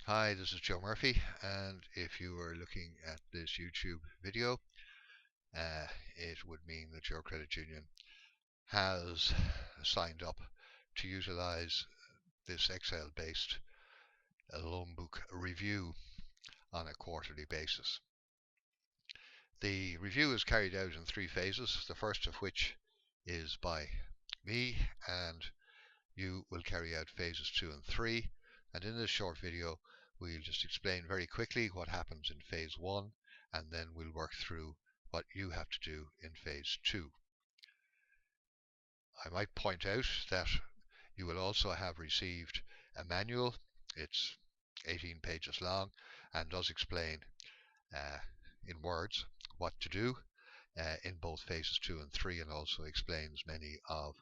Hi, this is Joe Murphy, and if you are looking at this YouTube video, it would mean that your credit union has signed up to utilize this Excel-based loan book review on a quarterly basis. The review is carried out in 3 phases, the first of which is by me, and you will carry out phases 2 and 3. And in this short video, we'll just explain very quickly what happens in phase 1, and then we'll work through what you have to do in phase 2. I might point out that you will also have received a manual. It's 18 pages long and does explain in words what to do in both phases 2 and 3, and also explains many of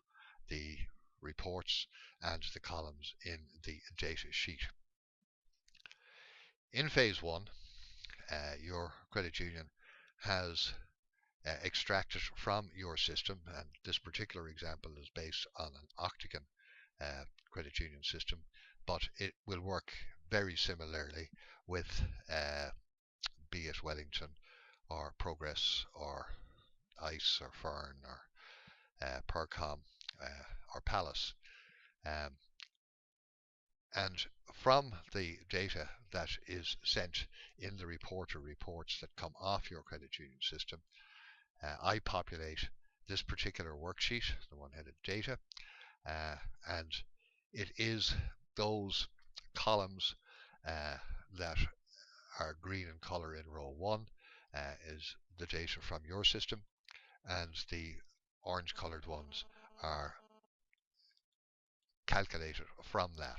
the reports and the columns in the data sheet. In phase 1, your credit union has extracted from your system, and this particular example is based on an Octagon credit union system, but it will work very similarly with be it Wellington or Progress or ICE or Fern or Percom or Palace. And from the data that is sent in the report or reports that come off your credit union system, I populate this particular worksheet, the one headed data, and it is those columns that are green in color in row 1 is the data from your system, and the orange colored ones are calculated from that.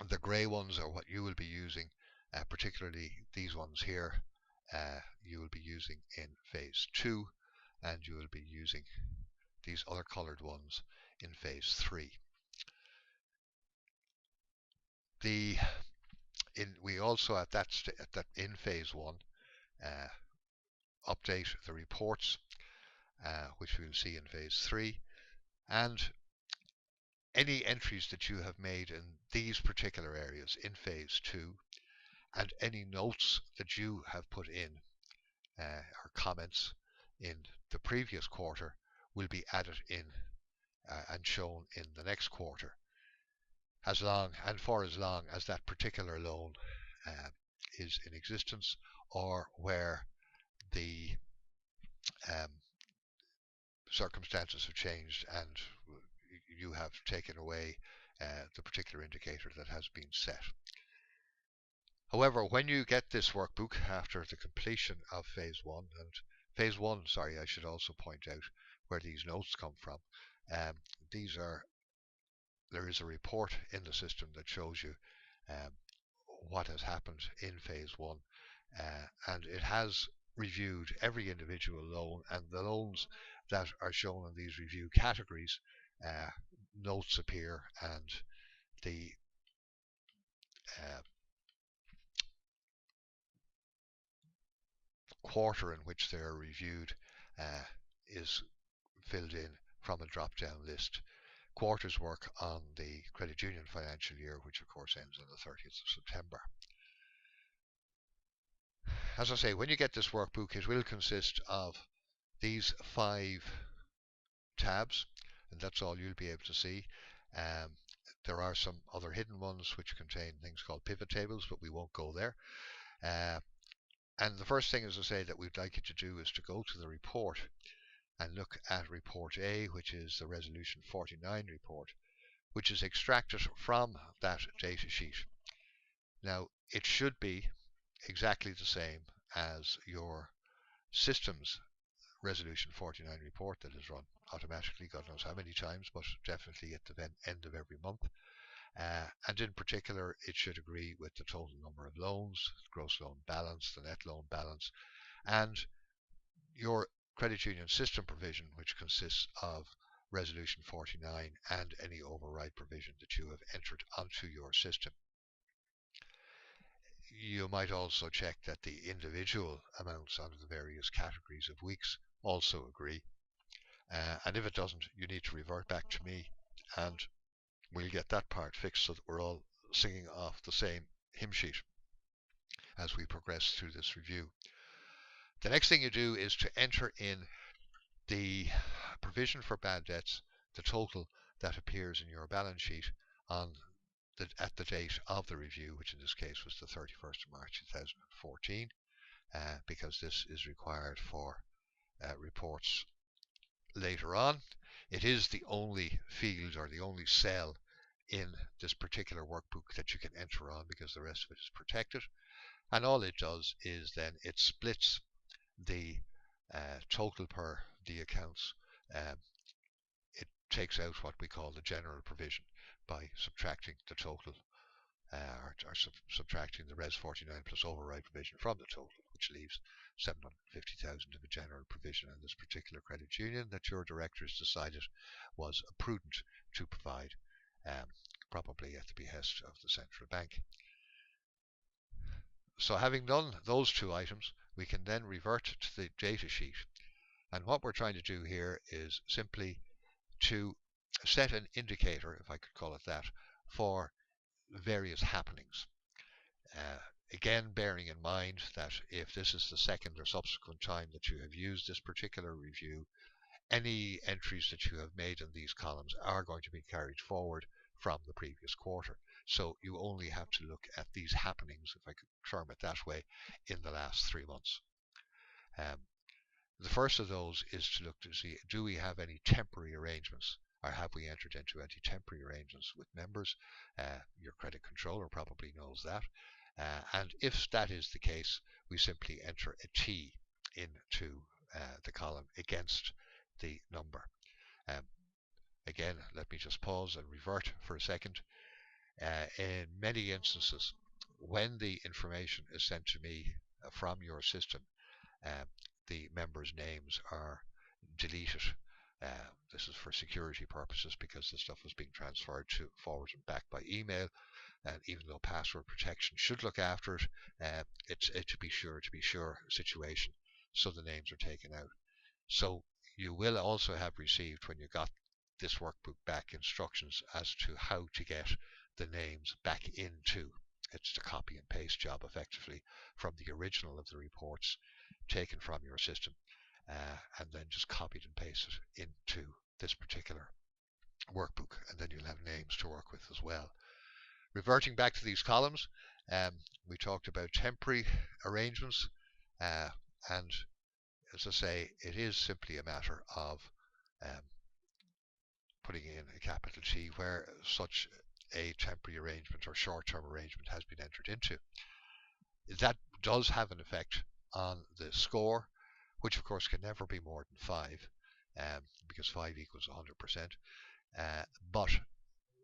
The grey ones are what you will be using, particularly these ones here, you will be using in phase 2, and you will be using these other colored ones in phase 3. We also at that in phase 1 update the reports, which we will see in phase 3, and any entries that you have made in these particular areas in phase 2, and any notes that you have put in or comments in the previous quarter will be added in and shown in the next quarter, for as long as that particular loan is in existence, or where the circumstances have changed and you have taken away the particular indicator that has been set. However, when you get this workbook after the completion of phase 1, and phase 1, sorry, I should also point out where these notes come from. There is a report in the system that shows you what has happened in phase 1, and it has reviewed every individual loan, and the loans that are shown in these review categories, notes appear, and the quarter in which they are reviewed is filled in from a drop-down list. Quarters work on the credit union financial year, which of course ends on the 30th of September. As I say, when you get this workbook, it will consist of these 5 tabs, and that's all you'll be able to see. There are some other hidden ones which contain things called pivot tables, but we won't go there. And the first thing, as I say, that we'd like you to do is to go to the report and look at report A, which is the resolution 49 report, which is extracted from that data sheet. Now, it should be exactly the same as your system's resolution 49 report that is run automatically, God knows how many times, but definitely at the end of every month. And in particular, it should agree with the total number of loans, gross loan balance, the net loan balance, and your credit union system provision, which consists of resolution 49 and any override provision that you have entered onto your system. You might also check that the individual amounts under the various categories of weeks also agree. And if it doesn't, you need to revert back to me, and we'll get that part fixed so that we're all singing off the same hymn sheet as we progress through this review. The next thing you do is to enter in the provision for bad debts, the total that appears in your balance sheet at the date of the review, which in this case was the 31st of March 2014, because this is required for reports later on. It is the only field or the only cell in this particular workbook that you can enter on, because the rest of it is protected. And all it does is then it splits the total per the accounts. It takes out what we call the general provision by subtracting the total or subtracting the Res 49 plus override provision from the total, which leaves 750,000 of a general provision in this particular credit union that your directors decided was prudent to provide, probably at the behest of the central bank. So having done those two items, we can then revert to the data sheet. And what we're trying to do here is simply to set an indicator, if I could call it that, for various happenings. Again, bearing in mind that if this is the second or subsequent time that you have used this particular review, any entries that you have made in these columns are going to be carried forward from the previous quarter. So you only have to look at these happenings, if I could term it that way, in the last 3 months. The first of those is to look to see, do we have any temporary arrangements, or have we entered into any temporary arrangements with members? Your credit controller probably knows that. And if that is the case, we simply enter a T into the column against the number. Again, let me just pause and revert for a second. In many instances, when the information is sent to me from your system, the members' names are deleted. This is for security purposes, because the stuff was being transferred forward and back by email. And even though password protection should look after it, it's a to be sure situation. So the names are taken out. So you will also have received, when you got this workbook back, instructions as to how to get the names back into. It's the copy and paste job effectively from the original of the reports taken from your system, and then just copied and pasted into this particular workbook, and then you'll have names to work with as well. Reverting back to these columns, we talked about temporary arrangements, and as I say, it is simply a matter of putting in a capital T where such a temporary arrangement or short-term arrangement has been entered into. That does have an effect on the score, which of course can never be more than 5, because 5 equals 100%, but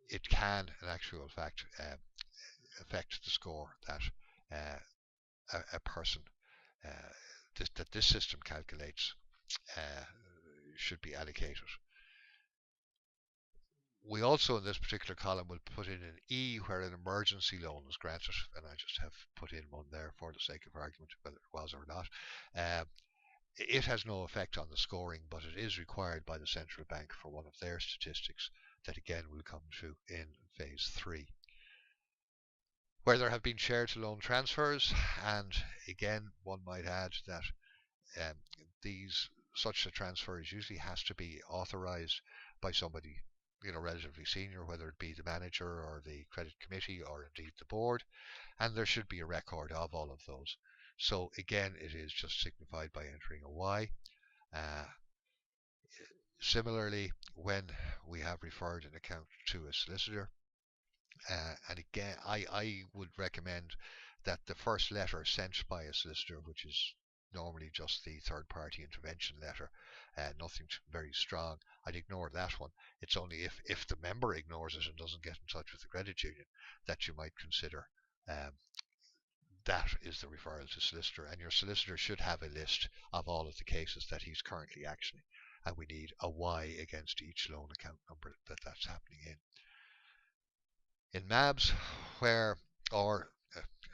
it can in actual fact affect the score that a person that this system calculates should be allocated. We also, in this particular column, will put in an E where an emergency loan was granted, and I just have put in one there for the sake of argument, whether it was or not. It has no effect on the scoring, but it is required by the central bank for one of their statistics that again will come to in phase 3. Where there have been share to loan transfers, and again one might add that such a transfer usually has to be authorized by somebody relatively senior, whether it be the manager or the credit committee or indeed the board, and there should be a record of all of those. So again, it is just signified by entering a Y. Similarly, when we have referred an account to a solicitor, and again I would recommend that the first letter sent by a solicitor, which is normally just the third party intervention letter, nothing very strong, I'd ignore that one. It's only if the member ignores it and doesn't get in touch with the credit union that you might consider that is the referral to solicitor, and your solicitor should have a list of all of the cases that he's currently actioning, and we need a Y against each loan account number that's happening in. In MABs, or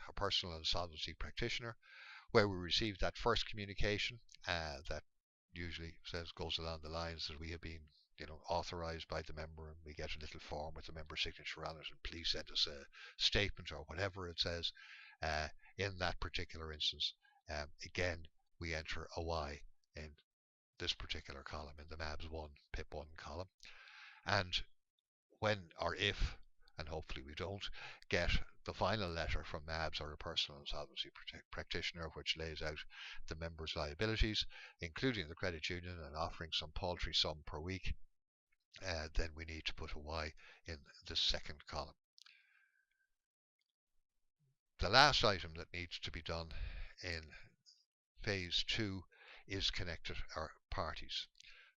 a personal insolvency practitioner, where we receive that first communication that usually goes along the lines that we have been authorized by the member, and we get a little form with the member signature on it, and please send us a statement or whatever it says. In that particular instance, again, we enter a Y in this particular column, in the MABS1 PIP1 column. And when or if, and hopefully we don't, get the final letter from MABS or a personal insolvency practitioner which lays out the member's liabilities, including the credit union, and offering some paltry sum per week, then we need to put a Y in the second column. The last item that needs to be done in phase 2 is connected parties.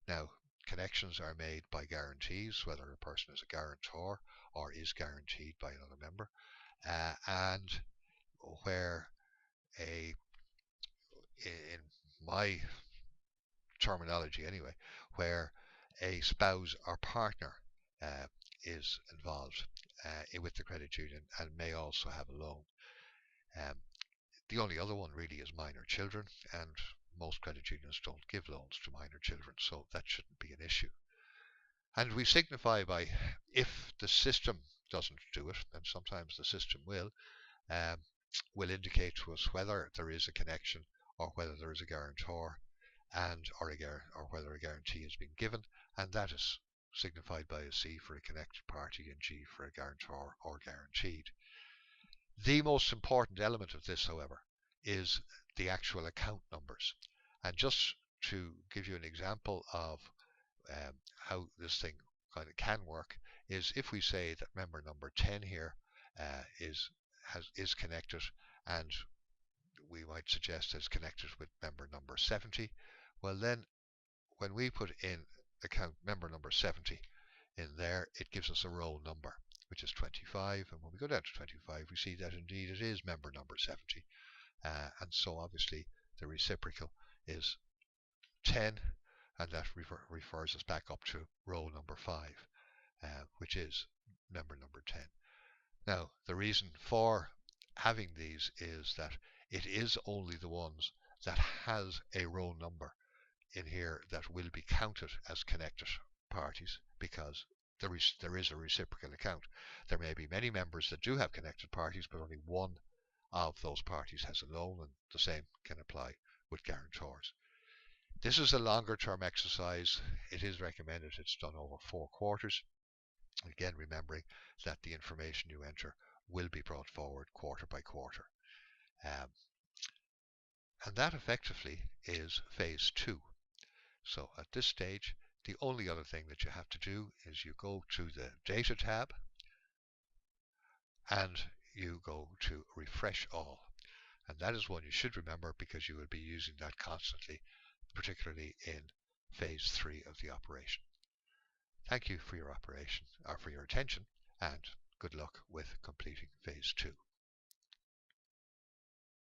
Now, connections are made by guarantees, whether a person is a guarantor or is guaranteed by another member, and where in my terminology anyway, where a spouse or partner is involved with the credit union and may also have a loan. The only other one really is minor children, and most credit unions don't give loans to minor children, so that shouldn't be an issue. And we signify by, if the system doesn't do it, and sometimes the system will indicate to us whether there is a connection or whether there is a guarantor, or whether a guarantee has been given, and that is signified by a C for a connected party and G for a guarantor or guaranteed. The most important element of this, however, is the actual account numbers. And just to give you an example of how this thing kind of can work, is if we say that member number 10 here is connected, and we might suggest it's connected with member number 70, well then when we put in account member number 70 in there, it gives us a roll number, which is 25, and when we go down to 25 we see that indeed it is member number 70, and so obviously the reciprocal is 10, and that refers us back up to row number 5, which is member number 10. Now, the reason for having these is that it is only the ones that has a row number in here that will be counted as connected parties, because there is a reciprocal account. There may be many members that do have connected parties, but only one of those parties has a loan, and the same can apply with guarantors. This is a longer term exercise. It is recommended it's done over 4 quarters. Again, remembering that the information you enter will be brought forward quarter by quarter. And that effectively is phase 2. So at this stage, the only other thing that you have to do is you go to the Data tab and you go to Refresh All. And that is one you should remember, because you will be using that constantly, particularly in phase 3 of the operation. Thank you for your attention, and good luck with completing phase 2.